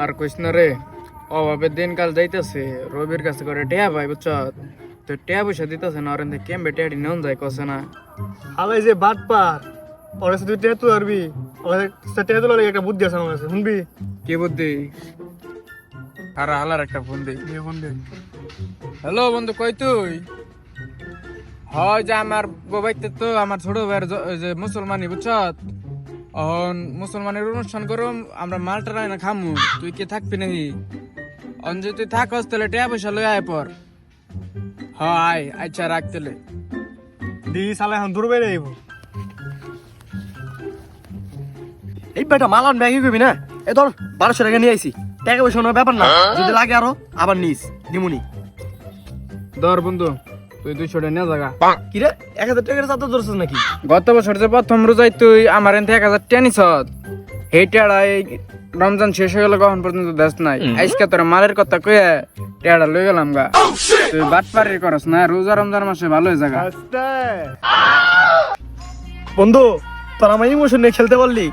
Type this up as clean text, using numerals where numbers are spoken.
আর কইস না রে, অভাবে দিনকাল যাইতেছে, রবির কাছে করে টেয়া ভাই বুঝছ, তো টেয়া পয়সা দিতেছে না, ওরেন কেমবে টেয়াটি নেন যায় কছে না। হালাই যে বাট পার ওর কাছে তুই টেয়া তুই পারবি, ওর কাছে টেয়া তোলার একটা বুদ্ধি আছে আমার কাছে, শুনবি? কি বুদ্ধি? আর হালার একটা ফোন দিই। ফোন দে। হ্যালো বন্ধু, কই তুই? হয় যে আমার গোবাইতে তো আমার ছোট ভাইয়ের যে মুসলমানি বুঝছ, মুসলমানের অনুষ্ঠান করুম, আমরা মালটা রায় খামু, তুই কি থাকবি নাকি? অঞ্জে তুই থাকস তাহলে টেয়া পয়সা লই আয় পর। হয় আচ্ছা রাখতেলে। দি সালে এখন দূর বাইরে যাইব। এই বেটা মালান ব্যাগে কইবি না, এ ধর 1200 টাকা নিয়ে আইছি, টাকা পয়সা কোনো ব্যাপার না, যদি লাগে আরো আবার নিস দিমুনি। ধর বন্ধু, তুই 200 টাকা নিয়ে জাগা। কি রে 1000 টাকার চাদর ধরছিস নাকি? গত বছর যে প্রথম রোজাই তুই আমার এনতে 1000 টাকা নিছ, এই টেড়া এই রমজান শেষ হয়ে গেল কখন পর্যন্ত দেশ নাই, আজকে তোর মালের কথা কয়ে টেড়া লই গেলাম গা। তুই বাটপারি করস না, রোজা রমজান মাসে ভালো হয়ে জাগা। বন্ধু তোর আমার ইমোশন নিয়ে খেলতে পারলি,